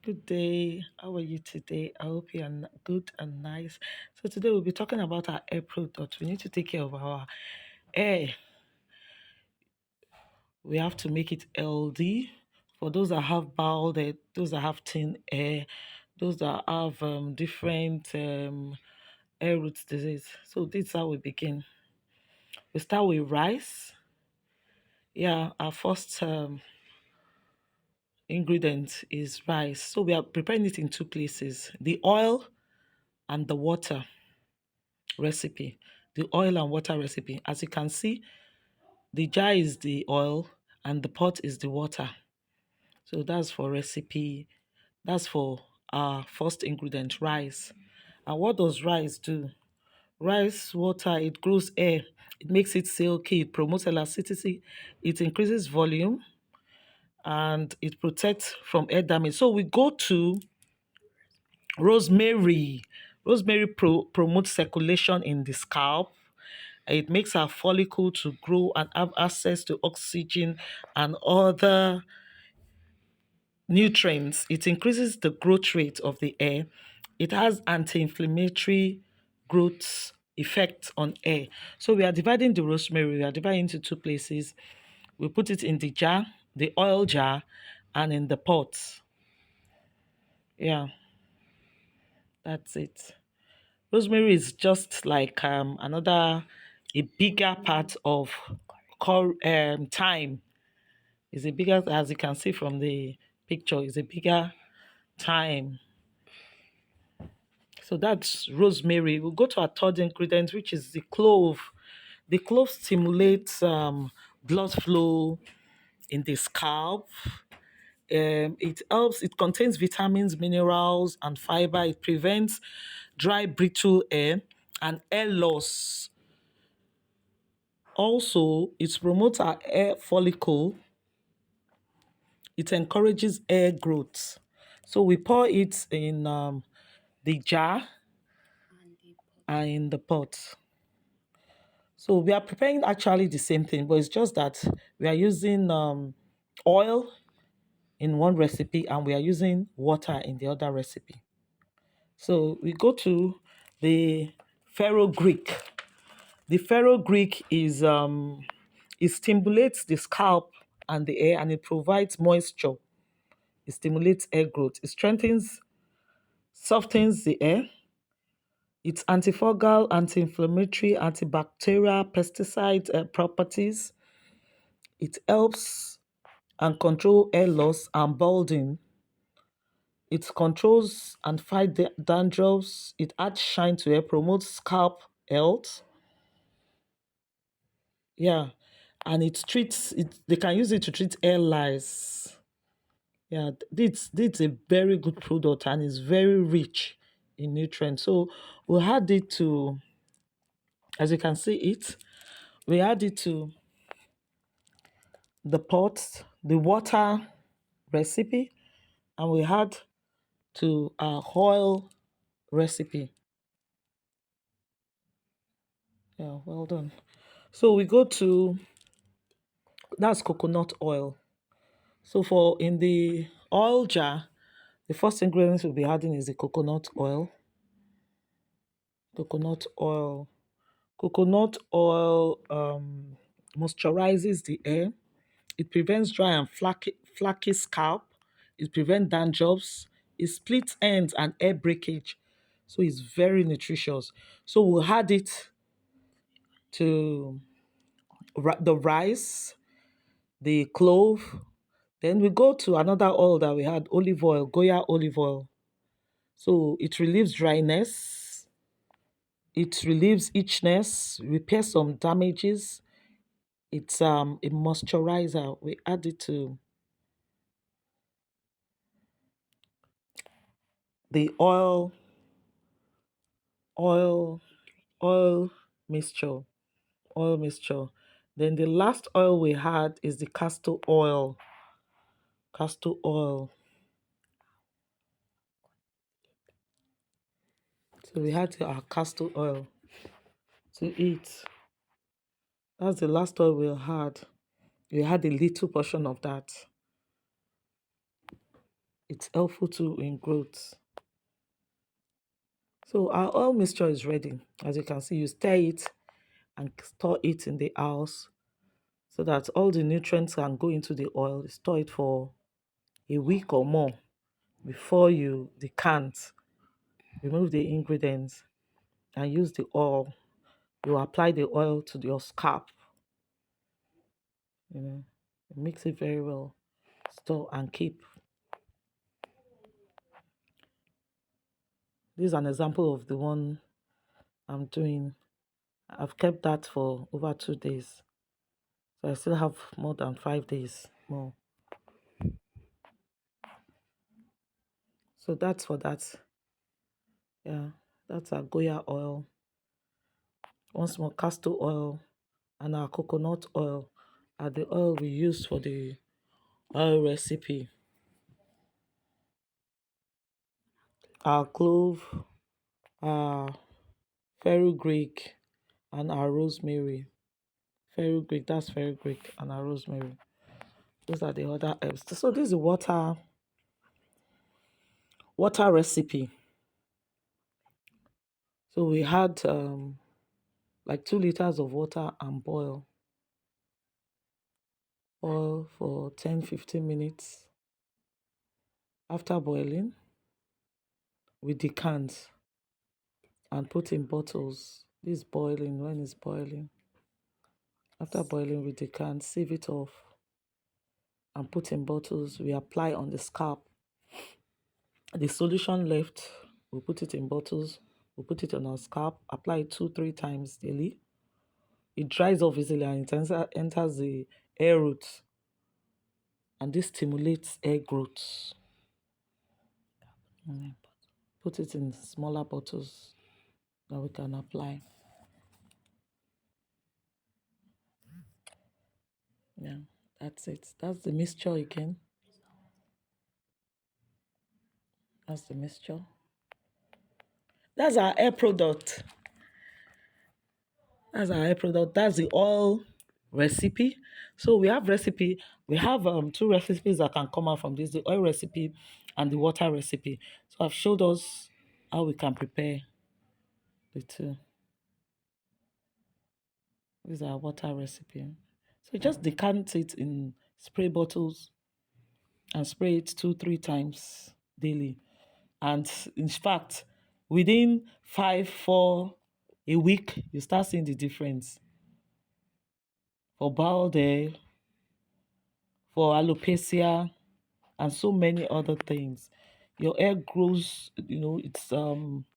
Good day. How are you today? I hope you are good and nice. So today we'll be talking about our air product. We need to take care of our air. We have to make it healthy. For those that have bowel, those that have thin air, those that have different air root disease. So this is how we begin. We start with rice. Yeah, our first ingredient is rice. So we are preparing it in two places: the oil and the water recipe. The oil and water recipe. As you can see, the jar is the oil and the pot is the water. So that's for recipe. That's for our first ingredient, rice. And what does rice do? Rice water, it grows air. It makes it silky. It promotes elasticity. It increases volume and it protects from air damage. So we go to rosemary. Rosemary promotes circulation in the scalp. It makes our follicle to grow and have access to oxygen and other nutrients. It increases the growth rate of the air. It has anti-inflammatory growth effect on air. So we are dividing the rosemary. We are dividing into two places. We put it in the jar, the oil jar, and in the pot. Yeah, that's it. Rosemary is just like a bigger part of thyme. It's a bigger, as you can see from the picture, it's a bigger thyme. So that's rosemary. We'll go to our third ingredient, which is the clove. The clove stimulates blood flow in the scalp. It helps, it contains vitamins, minerals, and fiber. It prevents dry, brittle hair and hair loss. Also, it promotes our hair follicle. It encourages hair growth. So we pour it in the jar and in the pot. So we are preparing actually the same thing, but it's just that we are using oil in one recipe and we are using water in the other recipe. So we go to the ferugreek. The ferugreek is it stimulates the scalp and the hair and it provides moisture. It stimulates hair growth. It strengthens, softens the hair. It's antifungal, anti-inflammatory, antibacterial, pesticide properties. It helps and control hair loss and balding. It controls and fight the dandruffs. It adds shine to hair, promotes scalp health. Yeah, and it treats it. They can use it to treat hair lice. Yeah, this a very good product and it's very rich in nutrients. So we add it to, as you can see it, we add it to the pot, the water recipe, and we add to our oil recipe. Yeah, well done. So we go to, that's coconut oil. So for in the oil jar, the first ingredients we'll be adding is the coconut oil. Coconut oil. Coconut oil moisturizes the hair. It prevents dry and flaky scalp. It prevents dandruffs. It splits ends and hair breakage. So it's very nutritious. So we'll add it to the rice, the clove. Then we go to another oil that we had, olive oil, Goya olive oil. So it relieves dryness, it relieves itchiness, repairs some damages. It's a moisturizer. We add it to the oil, oil mixture, oil mixture. Then the last oil we had is the castor oil. Castor oil. So we had our castor oil to eat. That's the last oil we had. We had a little portion of that. It's helpful too in growth. So our oil mixture is ready. As you can see, you stir it and store it in the house so that all the nutrients can go into the oil. Store it for a week or more before you decant. Remove the ingredients and use the oil. You apply the oil to your scalp. You know, mix it very well. Store and keep. This is an example of the one I'm doing. I've kept that for over 2 days. So I still have more than 5 days more. So that's for that. Yeah, that's our Goya oil. Once more, castor oil and our coconut oil are the oil we use for the oil recipe. Our clove, our ferugreek, and our rosemary. Ferugreek, that's ferugreek, and our rosemary. Those are the other herbs. So this is water recipe. So we had like 2 liters of water and boil for 10-15 minutes. After boiling, we decant and put in bottles. This is boiling. When it's boiling, after boiling, we decant, sieve it off, and put in bottles. We apply on the scalp. The solution left, we put it in bottles. We put it on our scalp. Apply it 2-3 times daily. It dries off easily and it enters the hair roots, and this stimulates hair growth. Put it in smaller bottles that we can apply. Yeah, that's it. That's the mixture again. That's the mixture. That's our hair product. That's our hair product. That's the oil recipe. So we have recipe. We have 2 recipes that can come out from this: the oil recipe and the water recipe. So I've showed us how we can prepare the two. This is our water recipe. So just decant it in spray bottles and spray it 2-3 times daily. And in fact, within 5 4 a week, you start seeing the difference for bald hair, for alopecia, and so many other things. Your hair grows, it's